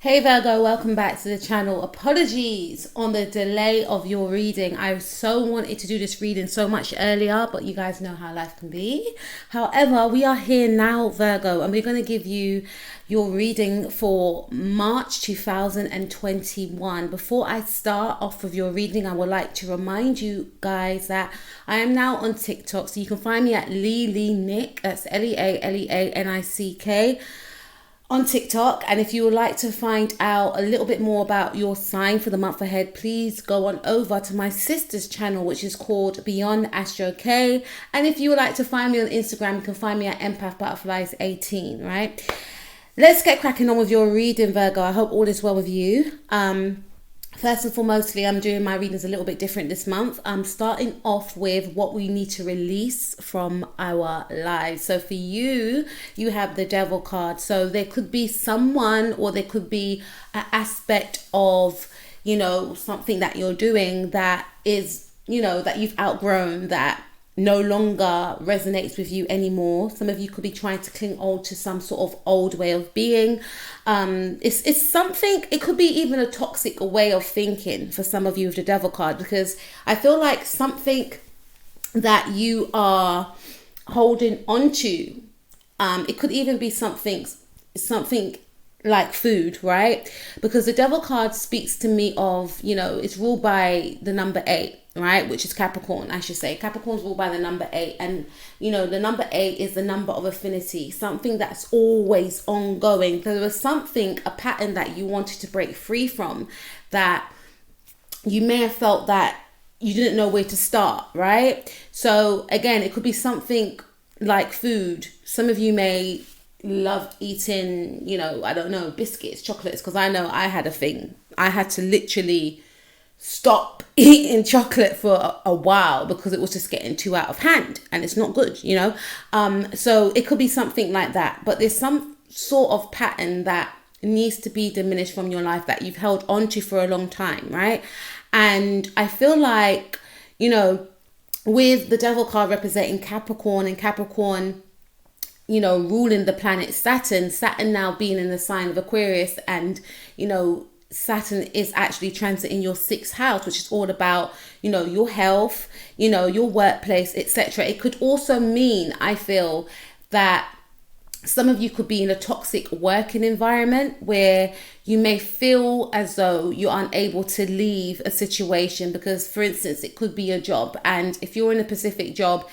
Hey Virgo, welcome back to the channel. Apologies on the delay of your reading. I so wanted to do this reading so much earlier, but you guys know how life can be. However, we are here now, Virgo, and we're going to give you your reading for March 2021. Before I start off with your reading, I would like to remind you guys that I am now on TikTok, so you can find me at Leanick. That's Leanick on TikTok. And if you would like to find out a little bit more about your sign for the month ahead, please go on over to my sister's channel, which is called Beyond Astro K. And if you would like to find me on Instagram, you can find me at Empath Butterflies 18, right? Let's get cracking on with your reading, Virgo. I hope all is well with you. First and foremostly, I'm doing my readings a little bit different this month. I'm starting off with what we need to release from our lives. So for you, you have the Devil card. So there could be someone, or there could be an aspect of, something that you're doing that is, that you've outgrown, that no longer resonates with you anymore. Some of you could be trying to cling on to some sort of old way of being. It's something, it could be even a toxic way of thinking for some of you with the Devil card, because I feel like something that you are holding on to, it could even be something like food, right? Because the Devil card speaks to me of, it's ruled by the number 8, right? Which is Capricorn, I should say. Capricorn's ruled by the number 8. And, the number 8 is the number of affinity, something that's always ongoing. There was something, a pattern that you wanted to break free from, that you may have felt that you didn't know where to start, right? So again, it could be something like food. Some of you may love eating, biscuits, chocolates, because I know I had a thing. I had to literally stop eating chocolate for a while because it was just getting too out of hand, and it's not good, so it could be something like that. But there's some sort of pattern that needs to be diminished from your life that you've held on to for a long time, right? And I feel like, with the Devil card representing Capricorn, and Capricorn, ruling the planet Saturn now being in the sign of Aquarius, and, Saturn is actually transiting your 6th house, which is all about, your health, your workplace, etc. It could also mean, I feel, that some of you could be in a toxic working environment where you may feel as though you're unable to leave a situation because, for instance, it could be a job. And if you're in a specific job,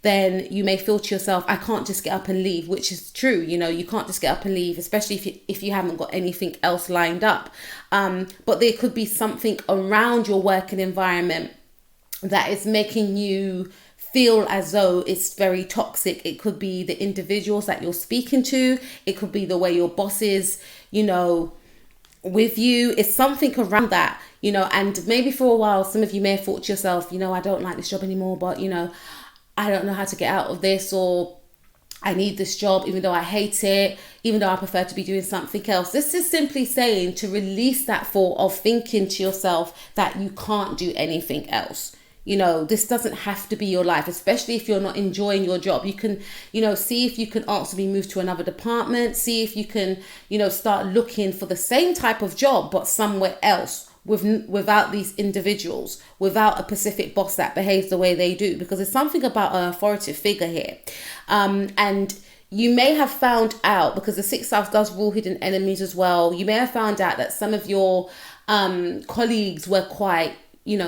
then you may feel to yourself, I can't just get up and leave, which is true. You can't just get up and leave, especially if you haven't got anything else lined up. But there could be something around your working environment that is making you feel as though it's very toxic. It could be the individuals that you're speaking to. It could be the way your boss is, with you. It's something around that, and maybe for a while, some of you may have thought to yourself, I don't like this job anymore, but, I don't know how to get out of this, or I need this job even though I hate it, even though I prefer to be doing something else. This is simply saying to release that thought of thinking to yourself that you can't do anything else. This doesn't have to be your life, especially if you're not enjoying your job. You can, see if you can ask to be moved to another department, see if you can, start looking for the same type of job, but somewhere else, without these individuals, without a specific boss that behaves the way they do, because there's something about an authoritative figure here. And you may have found out, because the 6th house does rule hidden enemies as well, you may have found out that some of your colleagues were quite,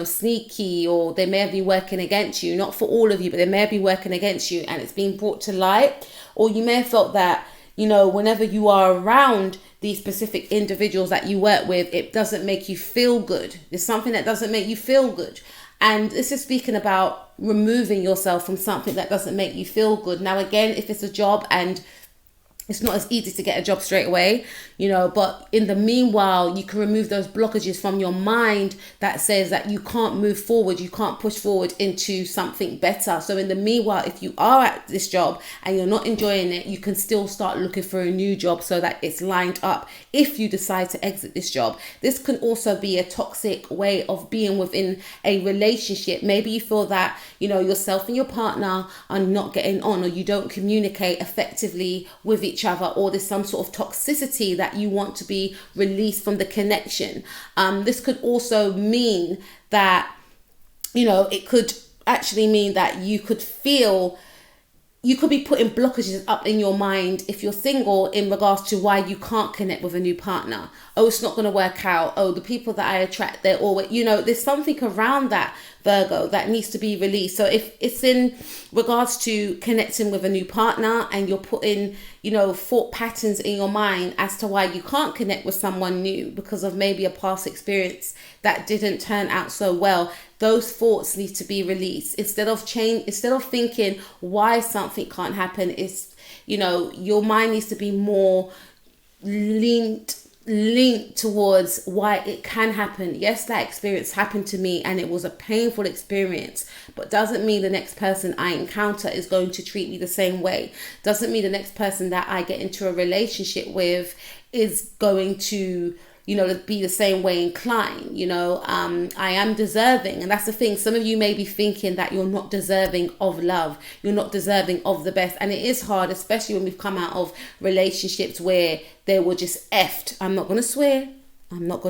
sneaky, or they may have been working against you. Not for all of you, but they may have been working against you, and it's been brought to light. Or you may have felt that, whenever you are around these specific individuals that you work with, it doesn't make you feel good. There's something that doesn't make you feel good. And this is speaking about removing yourself from something that doesn't make you feel good. Now, again, if it's a job and it's not as easy to get a job straight away, but in the meanwhile, you can remove those blockages from your mind that says that you can't move forward, you can't push forward into something better. So in the meanwhile, if you are at this job and you're not enjoying it, you can still start looking for a new job so that it's lined up if you decide to exit this job. This can also be a toxic way of being within a relationship. Maybe you feel that, yourself and your partner are not getting on, or you don't communicate effectively with each each other, or there's some sort of toxicity that you want to be released from the connection. This could also mean that, it could actually mean that you could be putting blockages up in your mind if you're single in regards to why you can't connect with a new partner. Oh, it's not going to work out. Oh, the people that I attract, they're always, there's something around that, Virgo, that needs to be released. So if it's in regards to connecting with a new partner and you're putting, thought patterns in your mind as to why you can't connect with someone new because of maybe a past experience that didn't turn out so well, those thoughts need to be released. Instead of thinking why something can't happen, your mind needs to be more linked towards why it can happen. Yes, that experience happened to me and it was a painful experience, but doesn't mean the next person I encounter is going to treat me the same way. Doesn't mean the next person that I get into a relationship with is going to be the same way inclined. I am deserving. And that's the thing. Some of you may be thinking that you're not deserving of love. You're not deserving of the best. And it is hard, especially when we've come out of relationships where they were just effed. I'm not going to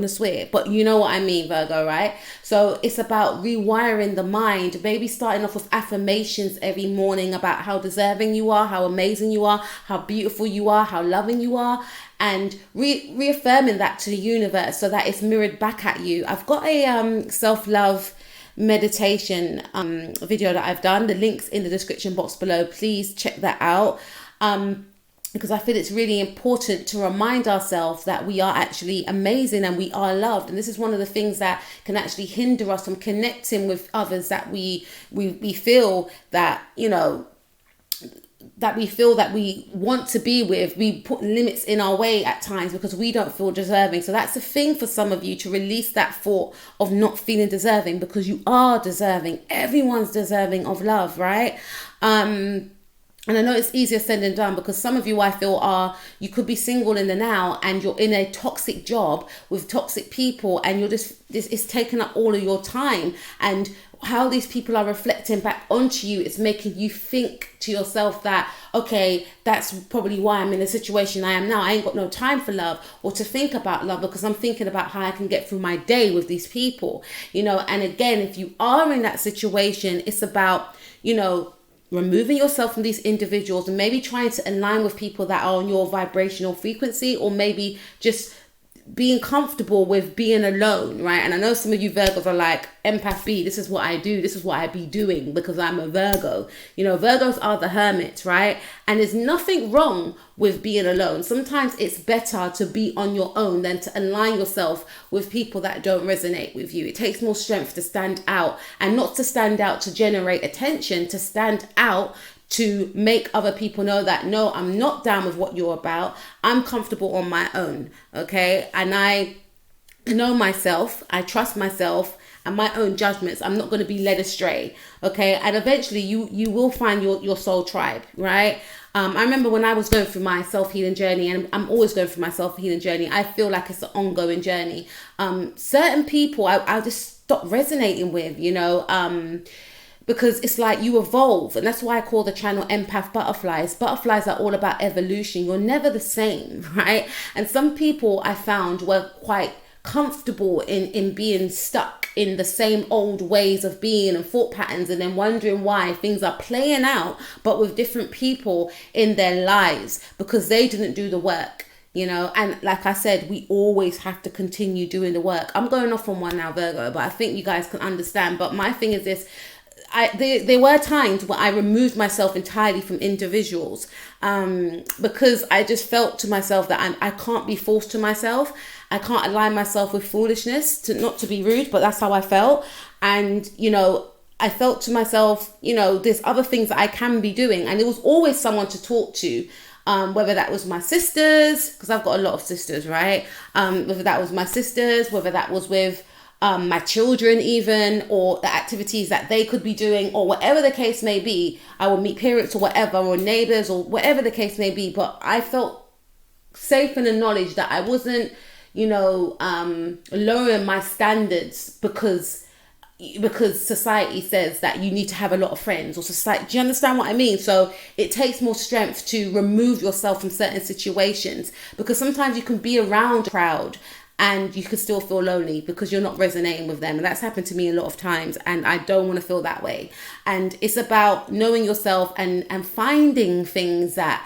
swear, but you know what I mean, Virgo, right? So it's about rewiring the mind, maybe starting off with affirmations every morning about how deserving you are, how amazing you are, how beautiful you are, how loving you are, and reaffirming that to the universe so that it's mirrored back at you. I've got a self-love meditation video that I've done. The link's in the description box below. Please check that out. Because I feel it's really important to remind ourselves that we are actually amazing and we are loved. And this is one of the things that can actually hinder us from connecting with others that we feel that, that we want to be with. We put limits in our way at times because we don't feel deserving. So that's the thing for some of you, to release that thought of not feeling deserving, because you are deserving. Everyone's deserving of love, right? And I know it's easier said than done, because some of you, I feel, you could be single in the now and you're in a toxic job with toxic people, and it's taking up all of your time. And how these people are reflecting back onto you, it's making you think to yourself that, okay, that's probably why I'm in the situation I am now. I ain't got no time for love or to think about love, because I'm thinking about how I can get through my day with these people, And again, if you are in that situation, it's about, removing yourself from these individuals and maybe trying to align with people that are on your vibrational frequency, or maybe just being comfortable with being alone, right? And I know some of you Virgos are like, empath B, this is what I do, this is what I be doing because I'm a Virgo. Virgos are the hermits, right? And there's nothing wrong with being alone. Sometimes it's better to be on your own than to align yourself with people that don't resonate with you. It takes more strength to stand out, and not to stand out to generate attention, to stand out to make other people know that, no, I'm not down with what you're about. I'm comfortable on my own, okay? And I know myself, I trust myself and my own judgments. I'm not going to be led astray, okay? And eventually you will find your soul tribe, right? I remember when I was going through my self-healing journey, and I'm always going through my self-healing journey, I feel like it's an ongoing journey. Certain people I just stop resonating with, because it's like you evolve. And that's why I call the channel Empath Butterflies. Butterflies are all about evolution. You're never the same, right? And some people I found were quite comfortable in being stuck in the same old ways of being and thought patterns, and then wondering why things are playing out, but with different people in their lives, because they didn't do the work. And like I said, we always have to continue doing the work. I'm going off on one now, Virgo, but I think you guys can understand. But my thing is this: there were times where I removed myself entirely from individuals because I just felt to myself that I can't be forced to myself. I can't align myself with foolishness, not to be rude, but that's how I felt. And, I felt to myself, there's other things that I can be doing. And there was always someone to talk to, whether that was my sisters, because I've got a lot of sisters, right? Whether that was my sisters, whether that was with my children even, or the activities that they could be doing, or whatever the case may be. I would meet parents or whatever, or neighbors, or whatever the case may be. But I felt safe in the knowledge that I wasn't, lowering my standards because because society says that you need to have a lot of friends, or society, do you understand what I mean? So it takes more strength to remove yourself from certain situations, because sometimes you can be around a crowd and you can still feel lonely because you're not resonating with them. And that's happened to me a lot of times, and I don't want to feel that way. And it's about knowing yourself and finding things that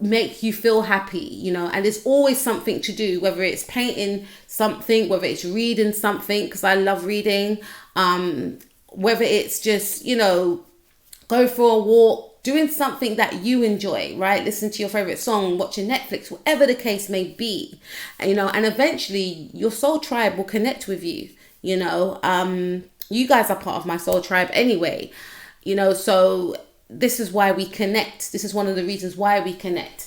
make you feel happy, you know. And there's always something to do, whether it's painting something, whether it's reading something, because I love reading, whether it's just, you know, go for a walk, doing something that you enjoy, right? Listen to your favorite song, watching Netflix, whatever the case may be, you know. And eventually your soul tribe will connect with you, you know. You guys are part of my soul tribe anyway, you know. So this is why we connect. This is one of the reasons why we connect.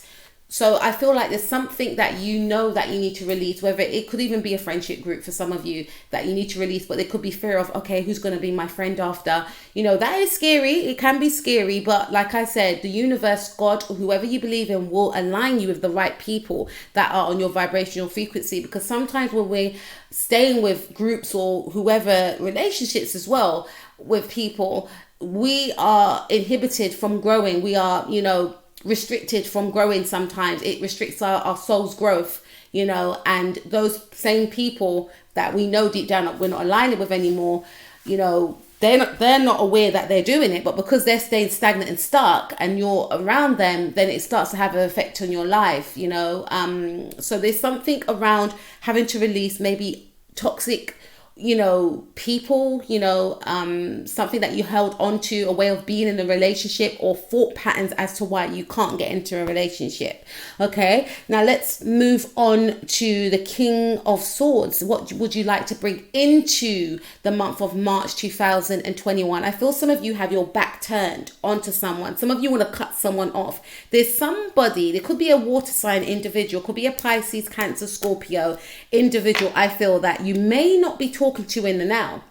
So I feel like there's something that you know that you need to release, whether it could even be a friendship group for some of you that you need to release, but there could be fear of, okay, who's going to be my friend after? You know, that is scary. It can be scary, but like I said, the universe, God, or whoever you believe in will align you with the right people that are on your vibrational frequency. Because sometimes when we're staying with groups or whoever, relationships as well with people, we are inhibited from growing. We are, you know, restricted from growing. Sometimes it restricts our soul's growth, you know. And those same people that we know deep down that we're not aligning with anymore, you know, they're not aware that they're doing it, but because they're staying stagnant and stuck and you're around them, then it starts to have an effect on your life, you know. So there's something around having to release maybe toxic, you know, people, you know, something that you held on to, a way of being in a relationship, or thought patterns as to why you can't get into a relationship. Okay, now let's move on to the King of Swords. What would you like to bring into the month of March 2021? I feel some of you have your back turned onto someone. Some of you want to cut someone off. There's somebody, there could be a water sign individual, could be a Pisces, Cancer, Scorpio individual. I feel that you may not be talking to in the now.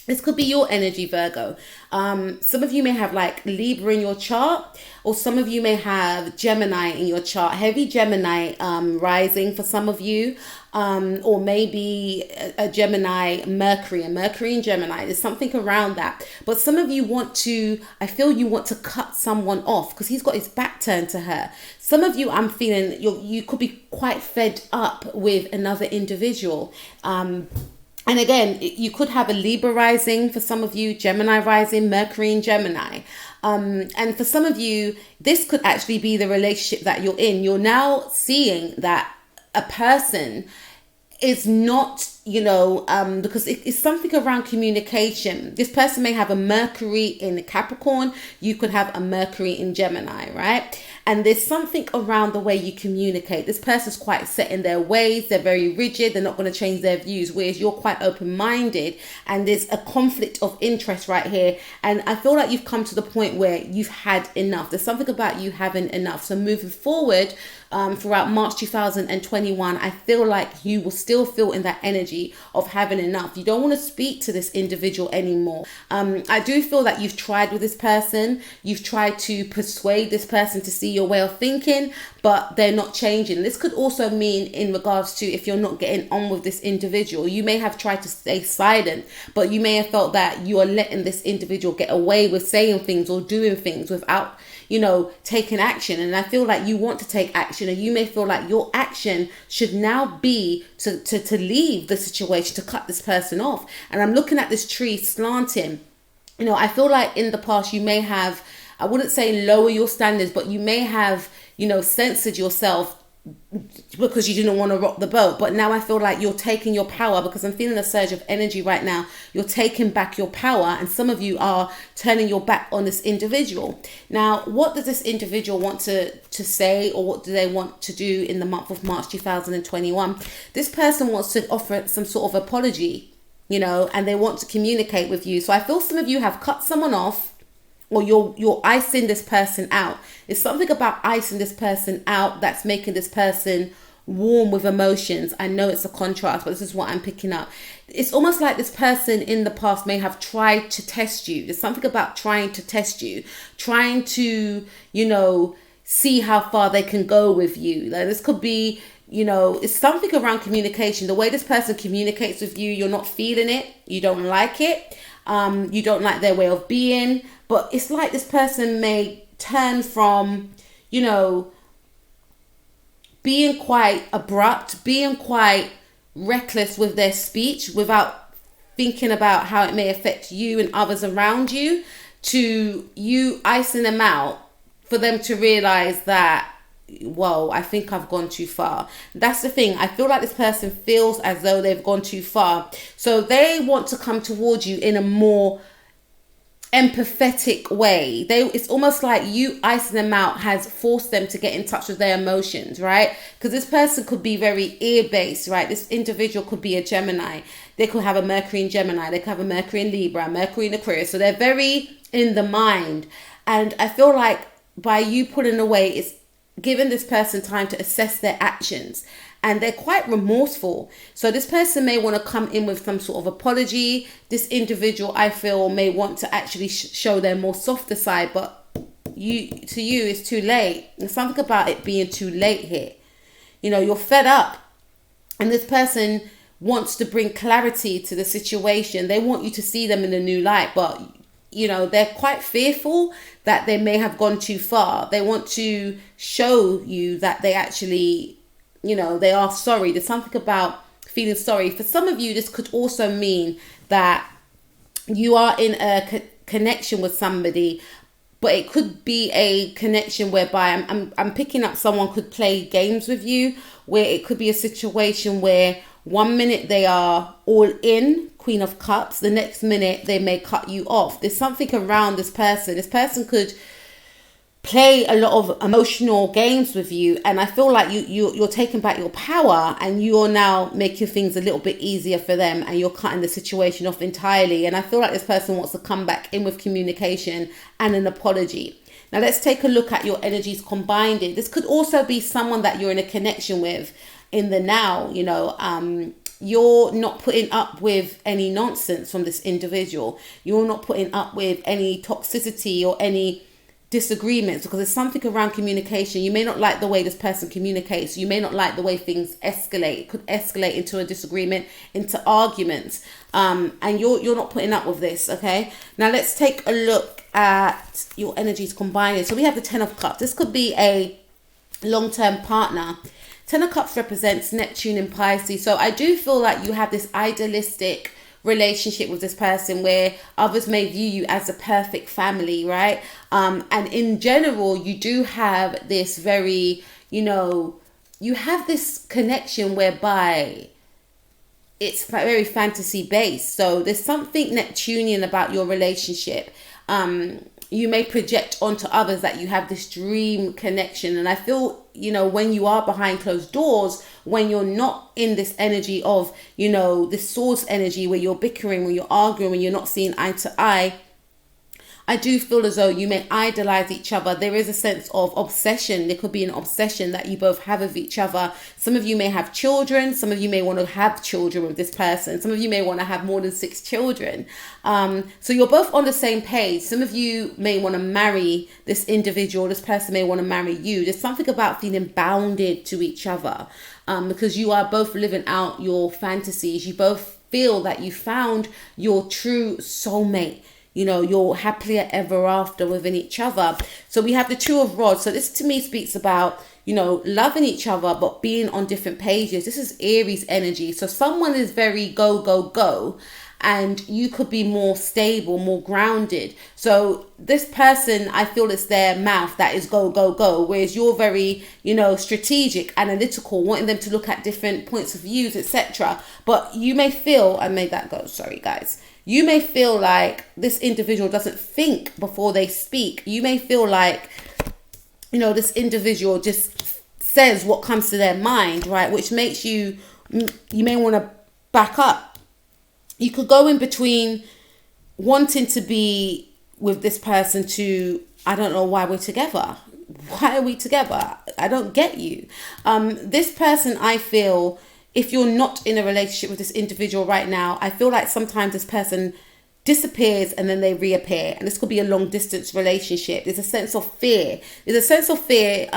This could be your energy, Virgo. Some of you may have like Libra in your chart, or some of you may have Gemini in your chart, heavy Gemini rising for some of you, or maybe a Gemini Mercury, and Mercury in Gemini. There's something around that. But some of you want to, I feel you want to cut someone off because he's got his back turned to her. Some of you, I'm feeling you could be quite fed up with another individual. And again, you could have a Libra rising for some of you, Gemini rising, Mercury in Gemini. And for some of you, this could actually be the relationship that you're in. You're now seeing that a person is not, you know, because it's something around communication. This person may have a Mercury in Capricorn. You could have a Mercury in Gemini, right? And there's something around the way you communicate. This person's quite set in their ways. They're very rigid. They're not going to change their views, whereas you're quite open-minded. And there's a conflict of interest right here. And I feel like you've come to the point where you've had enough. There's something about you having enough. So moving forward, throughout March 2021, I feel like you will still feel in that energy of having enough. You don't want to speak to this individual anymore. I do feel that you've tried with this person. You've tried to persuade this person to see your way of thinking, but they're not changing. This could also mean in regards to if you're not getting on with this individual. You may have tried to stay silent, but you may have felt that you are letting this individual get away with saying things or doing things without, you know, taking action. And I feel like you want to take action, and you may feel like your action should now be to leave the situation, to cut this person off. And I'm looking at this tree slanting. You know, I feel like in the past you may have, I wouldn't say lower your standards, but you may have, you know, censored yourself because you didn't want to rock the boat. But now I feel like you're taking your power, because I'm feeling a surge of energy right now. You're taking back your power, and some of you are turning your back on this individual. Now, what does this individual want to say, or what do they want to do in the month of March 2021? This person wants to offer some sort of apology, you know, and they want to communicate with you. So I feel some of you have cut someone off, or you're icing this person out. It's something about icing this person out that's making this person warm with emotions. I know it's a contrast, but this is what I'm picking up. It's almost like this person in the past may have tried to test you. There's something about trying to test you, trying to, you know, see how far they can go with you. Like, this could be, you know, it's something around communication. The way this person communicates with you, you're not feeling it. You don't like it. You don't like their way of being. But it's like this person may turn from, you know, being quite abrupt, being quite reckless with their speech without thinking about how it may affect you and others around you, to you icing them out for them to realize that, whoa, I think I've gone too far. That's the thing. I feel like this person feels as though they've gone too far. So they want to come towards you in a more empathetic way. It's almost like you icing them out has forced them to get in touch with their emotions, right? Because this person could be very ear-based, right? This individual could be a Gemini. They could have a Mercury in Gemini. They could have a Mercury in Libra, Mercury in Aquarius. So they're very in the mind. And I feel like by you pulling away, it's giving this person time to assess their actions. And they're quite remorseful. So this person may want to come in with some sort of apology. This individual, I feel, may want to actually show their more softer side. But to you, it's too late. There's something about it being too late here. You know, you're fed up. And this person wants to bring clarity to the situation. They want you to see them in a new light. But, you know, they're quite fearful that they may have gone too far. They want to show you that they actually, you know, they are sorry. There's something about feeling sorry. For some of you, this could also mean that you are in a connection with somebody, but it could be a connection whereby I'm picking up someone could play games with you, where it could be a situation where 1 minute they are all in, Queen of Cups, the next minute they may cut you off. There's something around this person. This person could play a lot of emotional games with you, and I feel like you're taking back your power, and you're now making things a little bit easier for them, and you're cutting the situation off entirely. And I feel like this person wants to come back in with communication and an apology. Now let's take a look at your energies combined. This could also be someone that you're in a connection with in the now. You know, you're not putting up with any nonsense from this individual. You're not putting up with any toxicity or any disagreements, because there's something around communication. You may not like the way this person communicates. You may not like the way things escalate. It could escalate into a disagreement, into arguments, and you're not putting up with this. Okay, now let's take a look at your energies combining. So we have the Ten of Cups. This could be a long-term partner. Ten of Cups represents Neptune in Pisces. So I do feel like you have this idealistic relationship with this person where others may view you as a perfect family, right? And in general, you do have this very, you know, you have this connection whereby it's very fantasy based. So there's something Neptunian about your relationship. You may project onto others that you have this dream connection. And I feel, you know, when you are behind closed doors, when you're not in this energy of, you know, this source energy where you're bickering, when you're arguing, when you're not seeing eye to eye, I do feel as though you may idolize each other. There is a sense of obsession. There could be an obsession that you both have of each other. Some of you may have children. Some of you may want to have children with this person. Some of you may want to have more than 6 children. So you're both on the same page. Some of you may want to marry this individual. This person may want to marry you. There's something about feeling bounded to each other, because you are both living out your fantasies. You both feel that you found your true soulmate. You know, you're happier ever after within each other. So we have the Two of Rods. So this to me speaks about, you know, loving each other, but being on different pages. This is Aries energy. So someone is very go, go, go. And you could be more stable, more grounded. So this person, I feel it's their mouth that is go, go, go. Whereas you're very, you know, strategic, analytical, wanting them to look at different points of views, etc. But you may feel, I made that go, sorry guys. You may feel like this individual doesn't think before they speak. You may feel like, you know, this individual just says what comes to their mind, right? Which makes you may want to back up. You could go in between wanting to be with this person to, I don't know why we're together. Why are we together? I don't get you. This person, I feel, if you're not in a relationship with this individual right now, I feel like sometimes this person disappears and then they reappear. And this could be a long distance relationship. There's a sense of fear. There's a sense of fear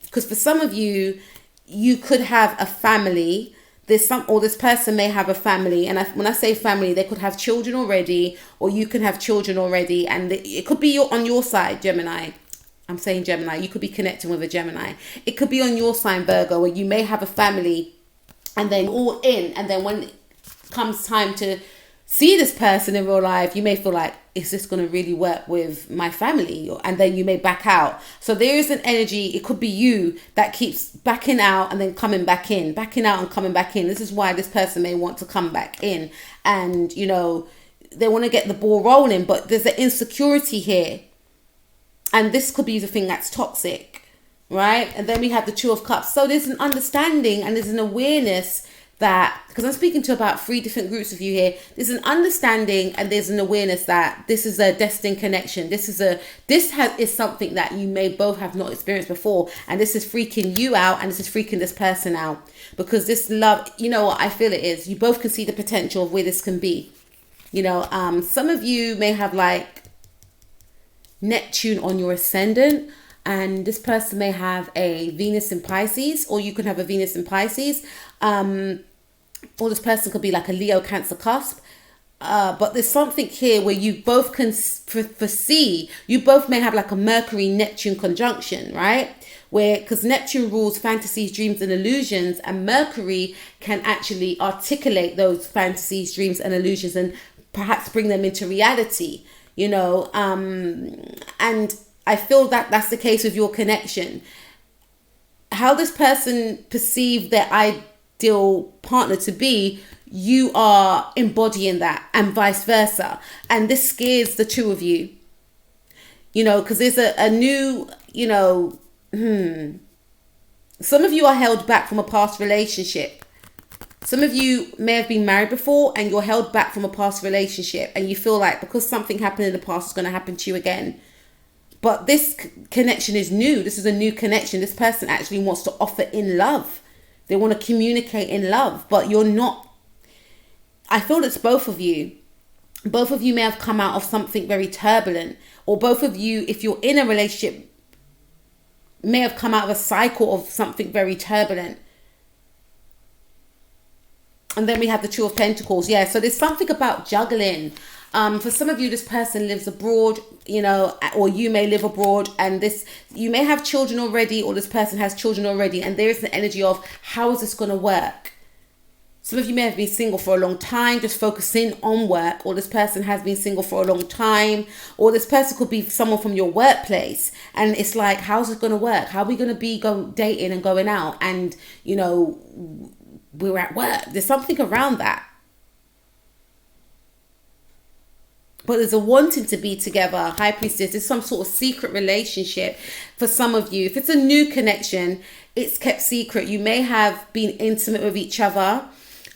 because for some of you, you could have a family. this person may have a family, and when I say family, they could have children already, or you can have children already, and it could be on your side, Gemini. I'm saying Gemini. You could be connecting with a Gemini. It could be on your sign, Virgo, where you may have a family, and then all in, and then when it comes time to see this person in real life, you may feel like, is this going to really work with my family? And then you may back out. So there is an energy, it could be you, that keeps backing out and then coming back in, backing out and coming back in. This is why this person may want to come back in, and you know, they want to get the ball rolling, but there's an insecurity here, and this could be the thing that's toxic, right? And then we have the Two of Cups. So there's an understanding and there's an awareness that, because I'm speaking to about 3 different groups of you here, there's an understanding and there's an awareness that this is a destined connection. This is something that you may both have not experienced before, and this is freaking you out, and this is freaking this person out, because this love, you know what I feel it is, you both can see the potential of where this can be. You know, some of you may have like Neptune on your ascendant, and this person may have a Venus in Pisces, or you can have a Venus in Pisces. Or this person could be like a Leo Cancer cusp. But there's something here where you both can foresee, you both may have like a Mercury Neptune conjunction, right? Where, because Neptune rules fantasies, dreams and illusions, and Mercury can actually articulate those fantasies, dreams and illusions, and perhaps bring them into reality, you know. And I feel that that's the case with your connection. How this person perceived their ideal partner to be, you are embodying that, and vice versa. And this scares the two of you, you know, because there's a new, you know, some of you are held back from a past relationship. Some of you may have been married before and you're held back from a past relationship, and you feel like because something happened in the past, it's going to happen to you again. But this connection is new. This is a new connection. This person actually wants to offer in love. They want to communicate in love, but you're not. I feel it's both of you. Both of you may have come out of something very turbulent, or both of you, if you're in a relationship, may have come out of a cycle of something very turbulent. And then we have the Two of Pentacles. Yeah, so there's something about juggling. For some of you, this person lives abroad, you know, or you may live abroad, and you may have children already, or this person has children already, and there is the energy of, how is this going to work? Some of you may have been single for a long time, just focusing on work, or this person has been single for a long time, or this person could be someone from your workplace, and it's like, how's it going to work? How are we going to be dating and going out? And, you know, we're at work. There's something around that. But there's a wanting to be together. High Priestess, there's some sort of secret relationship for some of you. If it's a new connection, it's kept secret. You may have been intimate with each other.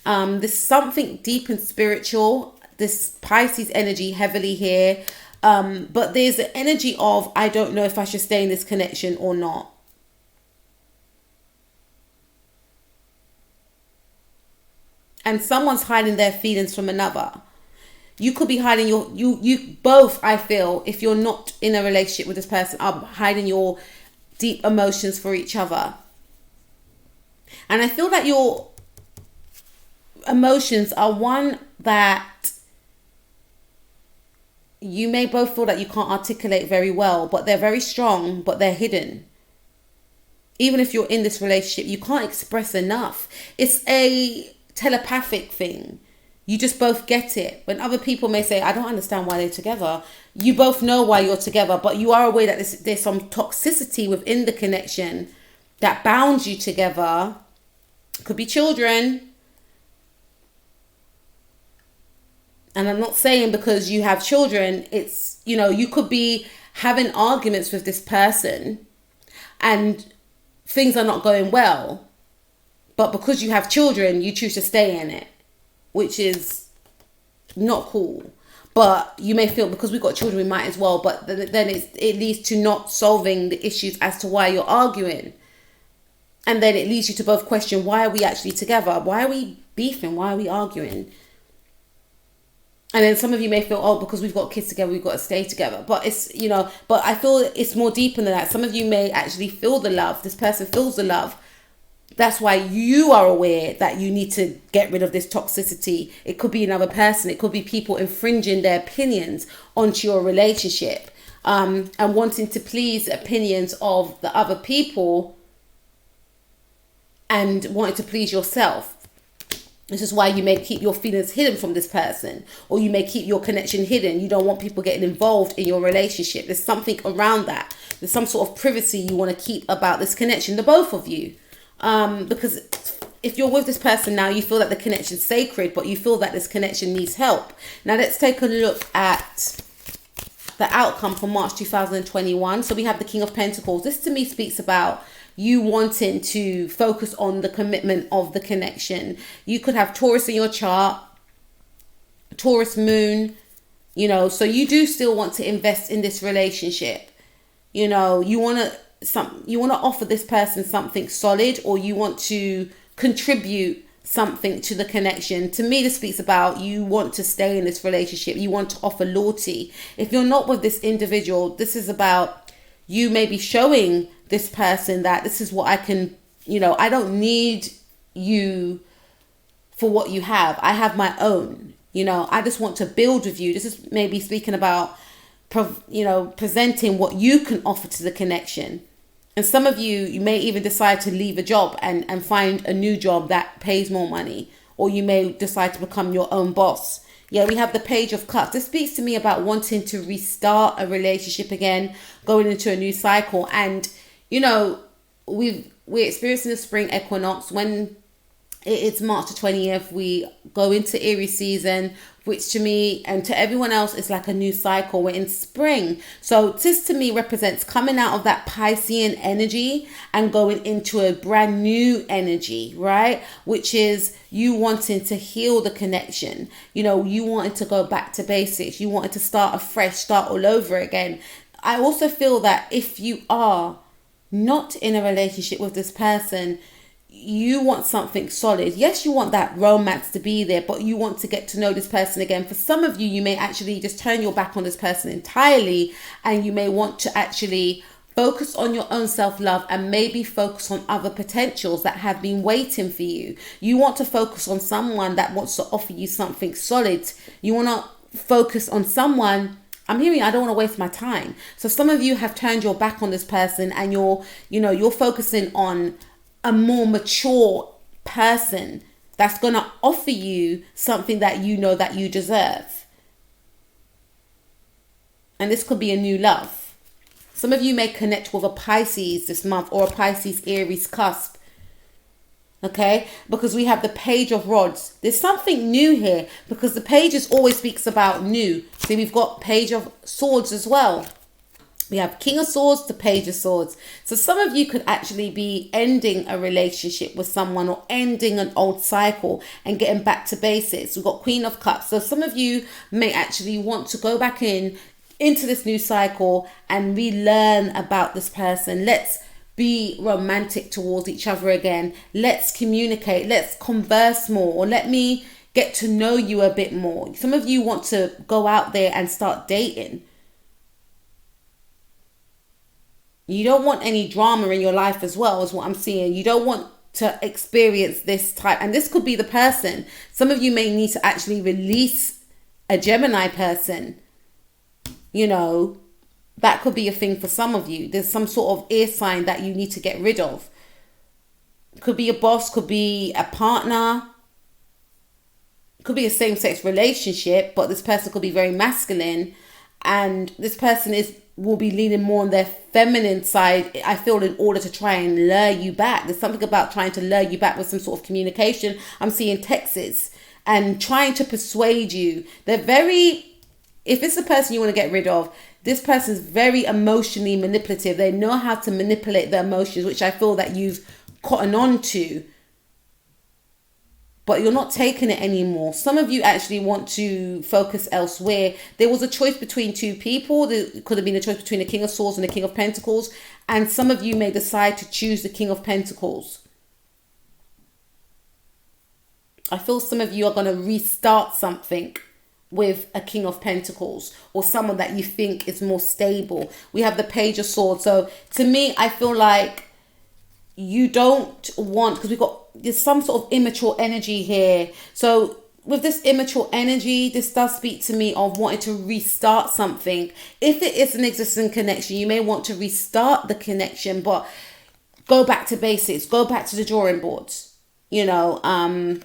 There's something deep and spiritual. This Pisces energy heavily here. But there's an energy of, I don't know if I should stay in this connection or not. And someone's hiding their feelings from another. You could be hiding you both, I feel, if you're not in a relationship with this person, are hiding your deep emotions for each other. And I feel that your emotions are one that you may both feel that you can't articulate very well, but they're very strong, but they're hidden. Even if you're in this relationship, you can't express enough. It's a telepathic thing. You just both get it. When other people may say, I don't understand why they're together, you both know why you're together, but you are aware that there's some toxicity within the connection that bounds you together. Could be children. And I'm not saying because you have children, it's, you know, you could be having arguments with this person and things are not going well. But because you have children, you choose to stay in it, which is not cool. But you may feel because we've got children, we might as well. But then it leads to not solving the issues as to why you're arguing. And then it leads you to both question, why are we actually together? Why are we beefing? Why are we arguing? And then some of you may feel, oh, because we've got kids together, we've got to stay together. But it's, you know, but I feel it's more deeper than that. Some of you may actually feel the love. This person feels the love. That's why you are aware that you need to get rid of this toxicity. It could be another person. It could be people infringing their opinions onto your relationship, and wanting to please the opinions of the other people and wanting to please yourself. This is why you may keep your feelings hidden from this person, or you may keep your connection hidden. You don't want people getting involved in your relationship. There's something around that. There's some sort of privacy you want to keep about this connection, the both of you. Because if you're with this person now, you feel that the connection's sacred, but you feel that this connection needs help. Now let's take a look at the outcome for March 2021. So we have the King of Pentacles. This to me speaks about you wanting to focus on the commitment of the connection. You could have Taurus in your chart, Taurus moon, you know, so you do still want to invest in this relationship. You know, you want to offer this person something solid, or you want to contribute something to the connection. To me, this speaks about you want to stay in this relationship. You want to offer loyalty. If you're not with this individual, this is about you maybe showing this person that this is what I can, you know, I don't need you for what you have. I have my own, you know, I just want to build with you. This is maybe speaking about, you know, presenting what you can offer to the connection. And some of you may even decide to leave a job and find a new job that pays more money, or you may decide to become your own boss. Yeah, we have the Page of Cups. This speaks to me about wanting to restart a relationship again, going into a new cycle. And, you know, we're experiencing the spring equinox. When it's March the 20th, we go into Aries season, which to me and to everyone else is like a new cycle. We're in spring. So this to me represents coming out of that Piscean energy and going into a brand new energy, right? Which is you wanting to heal the connection. You know, you wanted to go back to basics. You wanted to start afresh, start all over again. I also feel that if you are not in a relationship with this person, you want something solid. Yes, you want that romance to be there, but you want to get to know this person again. For some of you, you may actually just turn your back on this person entirely, and you may want to actually focus on your own self-love and maybe focus on other potentials that have been waiting for you. You want to focus on someone that wants to offer you something solid. You want to focus on someone. I'm hearing, I don't want to waste my time. So some of you have turned your back on this person, and you're focusing on a more mature person that's going to offer you something that you know that you deserve. And this could be a new love. Some of you may connect with a Pisces this month, or a Pisces Aries cusp. Okay, because we have the Page of Rods. There's something new here, because the pages always speaks about new. So we've got Page of Swords as well. We have King of Swords to Page of Swords. So some of you could actually be ending a relationship with someone, or ending an old cycle and getting back to basics. We've got Queen of Cups. So some of you may actually want to go back into this new cycle and relearn about this person. Let's be romantic towards each other again. Let's communicate. Let's converse more. Or let me get to know you a bit more. Some of you want to go out there and start dating. You don't want any drama in your life as well, is what I'm seeing. You don't want to experience this type. And this could be the person. Some of you may need to actually release a Gemini person. You know, that could be a thing for some of you. There's some sort of air sign that you need to get rid of. Could be a boss, could be a partner. Could be a same-sex relationship, but this person could be very masculine. And this person will be leaning more on their feminine side, I feel, in order to try and lure you back. There's something about trying to lure you back with some sort of communication. I'm seeing texts and trying to persuade you. If it's the person you want to get rid of, this person is very emotionally manipulative. They know how to manipulate their emotions, which I feel that you've cottoned on to. But you're not taking it anymore. Some of you actually want to focus elsewhere. There was a choice between two people. There could have been a choice between the King of Swords and the King of Pentacles. And some of you may decide to choose the King of Pentacles. I feel some of you are going to restart something with a King of Pentacles, or someone that you think is more stable. We have the Page of Swords. So to me, I feel like you don't want, because there's some sort of immature energy here. So with this immature energy, this does speak to me of wanting to restart something. If it is an existing connection, you may want to restart the connection, but go back to basics, go back to the drawing boards, communicate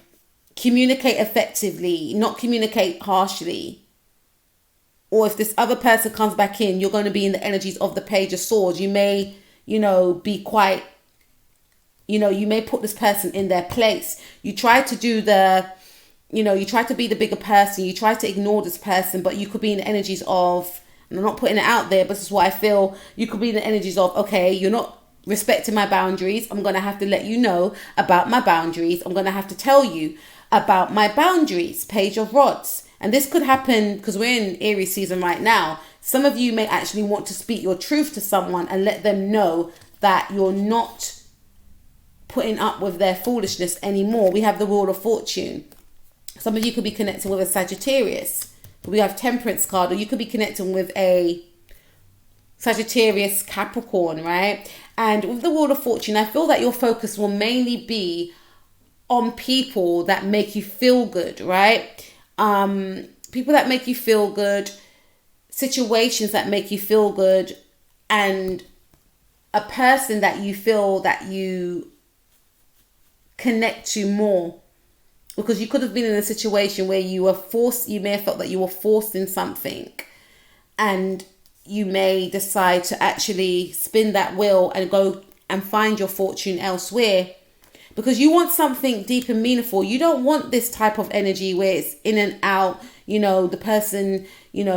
effectively, not communicate harshly. Or if this other person comes back in, you're going to be in the energies of the Page of Swords. You may, be quite, you may put this person in their place. You try to do you try to be the bigger person. You try to ignore this person, but you could be in the energies of, and I'm not putting it out there, but this is what I feel. You could be in the energies of, okay, you're not respecting my boundaries. I'm going to have to let you know about my boundaries. I'm going to have to tell you about my boundaries. Page of Rods. And this could happen because we're in Aries season right now. Some of you may actually want to speak your truth to someone and let them know that you're not putting up with their foolishness anymore. We have the Wheel of Fortune. Some of you could be connecting with a Sagittarius. We have Temperance card, or you could be connecting with a Sagittarius Capricorn, right? And with the Wheel of Fortune, I feel that your focus will mainly be on people that make you feel good, right? People that make you feel good, situations that make you feel good, and a person that you feel that you connect to more. Because you could have been in a situation where you may have felt that you were forced in something, and you may decide to actually spin that wheel and go and find your fortune elsewhere. Because you want something deep and meaningful. You don't want this type of energy where it's in and out. The person,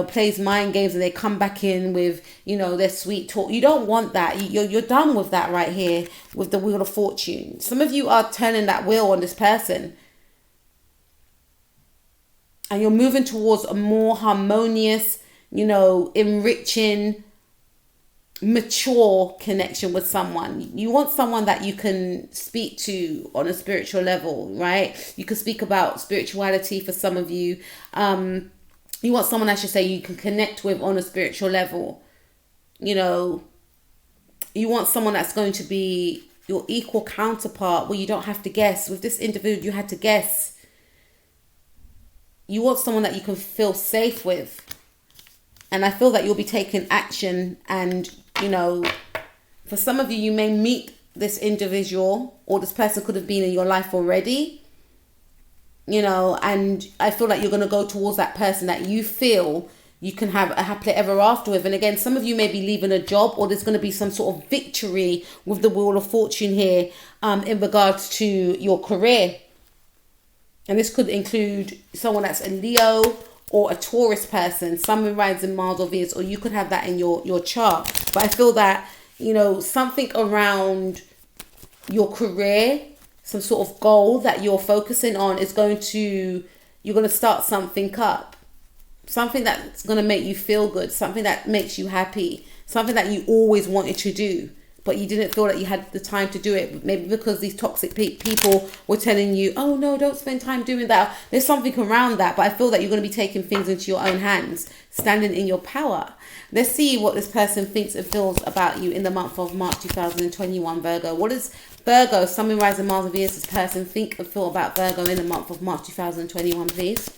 plays mind games and they come back in with, their sweet talk. You don't want that. You're done with that right here with the Wheel of Fortune. Some of you are turning that wheel on this person. And you're moving towards a more harmonious, enriching, mature connection with someone. You want someone that you can speak to on a spiritual level, right? You can speak about spirituality for some of you. You want someone, I should say, you can connect with on a spiritual level. You want someone that's going to be your equal counterpart, where you don't have to guess. With this individual, you had to guess. You want someone that you can feel safe with. And I feel that you'll be taking action. And, for some of you, you may meet this individual, or this person could have been in your life already. And I feel like you're going to go towards that person that you feel you can have a happily ever after with. And again, some of you may be leaving a job, or there's going to be some sort of victory with the Wheel of Fortune here in regards to your career. And this could include someone that's a Leo or a Taurus person, Sun, Rising, Mars, or Venus, or you could have that in your chart. But I feel that, something around your career, some sort of goal that you're focusing on you're going to start something up. Something that's going to make you feel good, something that makes you happy, something that you always wanted to do, but you didn't feel that you had the time to do it. Maybe because these toxic people were telling you, oh no, don't spend time doing that. There's something around that, but I feel that you're going to be taking things into your own hands, standing in your power. Let's see what this person thinks and feels about you in the month of March 2021, Virgo. What does Virgo, Sun, Rising, Mars, and Venus, this person think and feel about Virgo in the month of March 2021, please?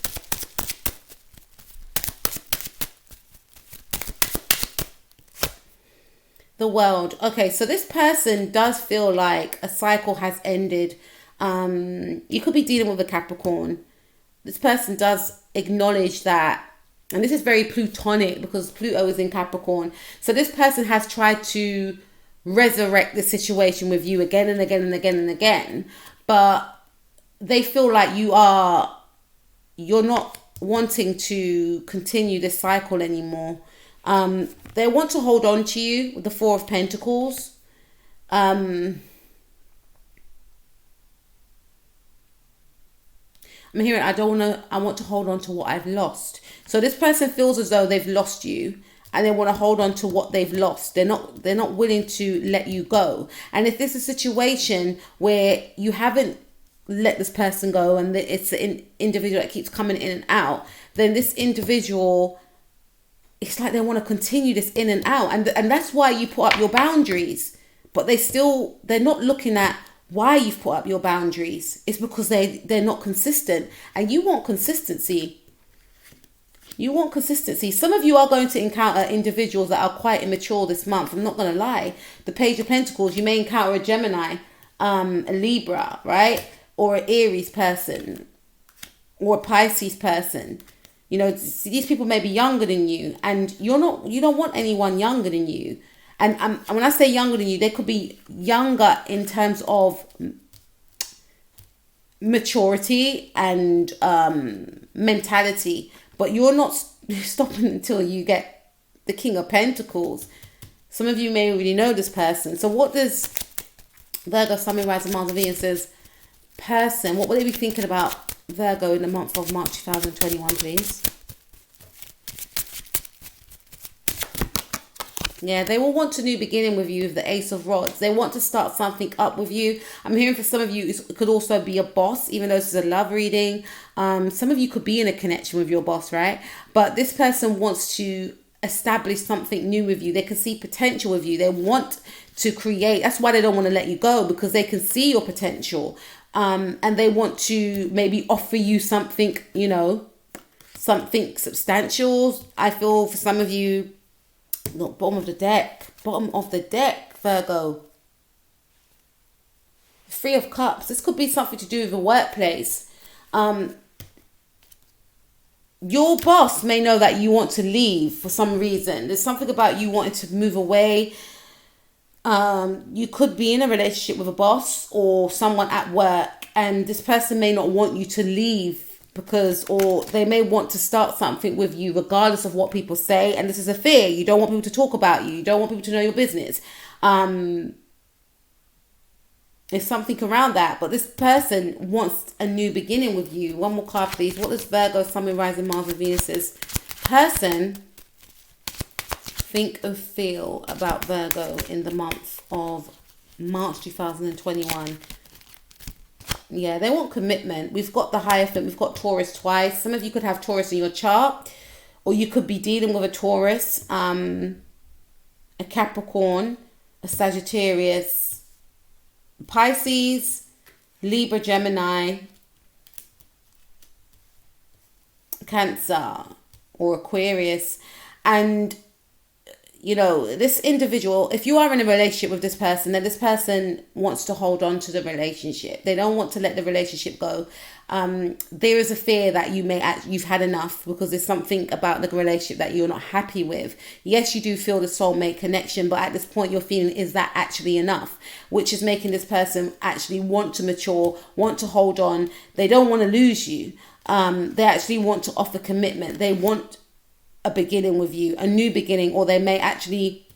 The World. Okay, so this person does feel like a cycle has ended. You could be dealing with a Capricorn. This person does acknowledge that, and this is very Plutonic because Pluto is in Capricorn. So this person has tried to resurrect the situation with you again and again and again and again, but they feel like you're not wanting to continue this cycle anymore. They want to hold on to you with the Four of Pentacles. I'm hearing, I want to hold on to what I've lost. So this person feels as though they've lost you and they want to hold on to what they've lost. They're not willing to let you go. And if this is a situation where you haven't let this person go and it's an individual that keeps coming in and out, then this individual, it's like they want to continue this in and out. And that's why you put up your boundaries. but they're not looking at why you've put up your boundaries. It's because they're not consistent, and you want consistency. You want consistency. Some of you are going to encounter individuals that are quite immature this month. I'm not going to lie. The Page of Pentacles, you may encounter a Gemini, a Libra, right? Or an Aries person, or a Pisces person. You know, these people may be younger than you, and you don't want anyone younger than you. And when I say younger than you, they could be younger in terms of maturity and mentality. But you're not stopping until you get the King of Pentacles. Some of you may already know this person. So what does Virgo, Sun, Moon, Rising, Mars, and Venus' person, what will they be thinking about Virgo in the month of March 2021, please? Yeah, they will want a new beginning with you with the Ace of Rods. They want to start something up with you. I'm hearing for some of you, it could also be a boss, even though this is a love reading. Some of you could be in a connection with your boss, right? But this person wants to establish something new with you. They can see potential with you. They want to create. That's why they don't want to let you go, because they can see your potential. And they want to maybe offer you something, you know, something substantial. I feel for some of you, look, bottom of the deck, Virgo. Three of Cups. This could be something to do with the workplace. Your boss may know that you want to leave for some reason. There's something about you wanting to move away. You could be in a relationship with a boss or someone at work, and this person may not want you to leave or they may want to start something with you regardless of what people say. And this is a fear. You don't want people to talk about you. You don't want people to know your business. There's something around that. But this person wants a new beginning with you. One more card, please. What does Virgo, Sun, Moon, Rising, Mars, and Venus' person think or feel about Virgo in the month of March 2021? Yeah, they want commitment. We've got the Hierophant. We've got Taurus twice. Some of you could have Taurus in your chart, or you could be dealing with a Taurus, a Capricorn, a Sagittarius, Pisces, Libra, Gemini, Cancer, or Aquarius. And you know, this individual, if you are in a relationship with this person, then this person wants to hold on to the relationship. They don't want to let the relationship go. There is a fear that you've had enough, because there's something about the relationship that you're not happy with. Yes, you do feel the soulmate connection, but at this point you're feeling, is that actually enough? Which is making this person actually want to mature, want to hold on. They don't want to lose you. They actually want to offer commitment. They want a beginning with you, a new beginning, or they may actually,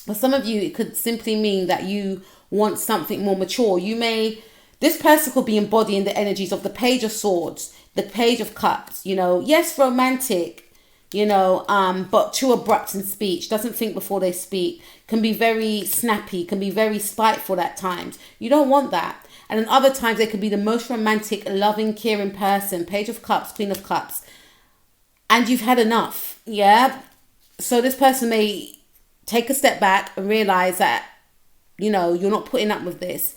for some of you, it could simply mean that you want something more mature. This person could be embodying the energies of the Page of Swords, the Page of Cups, you know, yes, romantic, you know, but too abrupt in speech, doesn't think before they speak, can be very snappy, can be very spiteful at times. You don't want that. And then other times they could be the most romantic, loving, caring person, Page of Cups, Queen of Cups, and you've had enough. Yeah. So this person may take a step back and realize that, you know, you're not putting up with this.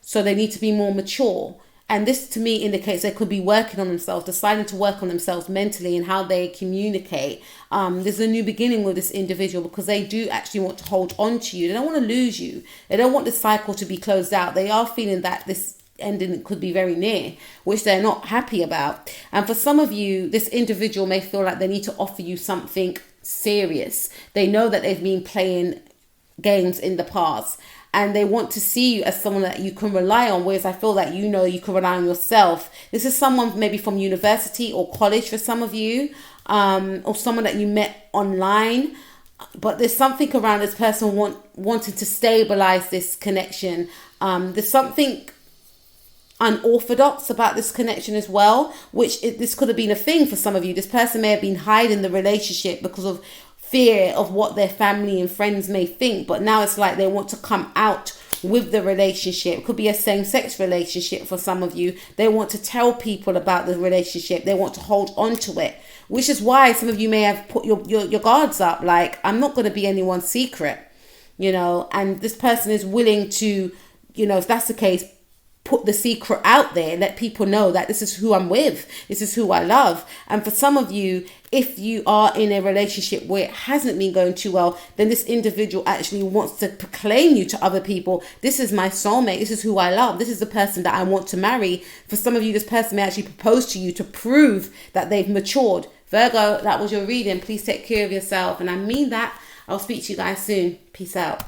So they need to be more mature. And this to me indicates they could be working on themselves, deciding to work on themselves mentally and how they communicate. There's a new beginning with this individual, because they do actually want to hold on to you. They don't want to lose you. They don't want the cycle to be closed out. They are feeling that this ending could be very near, which they're not happy about. And for some of you, this individual may feel like they need to offer you something serious. They know that they've been playing games in the past, and they want to see you as someone that you can rely on, whereas I feel that, you know, you can rely on yourself. This is someone maybe from university or college for some of you, or someone that you met online. But there's something around this person wanting to stabilize this connection. There's something unorthodox about this connection as well, this could have been a thing for some of you. This person may have been hiding the relationship because of fear of what their family and friends may think, but now it's like they want to come out with the relationship. It could be a same-sex relationship for some of you. They want to tell people about the relationship. They want to hold on to it, which is why some of you may have put your guards up, like, I'm not going to be anyone's secret. you know, and this person is willing to, you know, if that's the case, put the secret out there, let people know that this is who I'm with, this is who I love. And for some of you, if you are in a relationship where it hasn't been going too well, then this individual actually wants to proclaim you to other people. This is my soulmate, this is who I love, this is the person that I want to marry. For some of you, this person may actually propose to you to prove that they've matured. Virgo, that was your reading. Please take care of yourself, and I mean that. I'll speak to you guys soon. Peace out.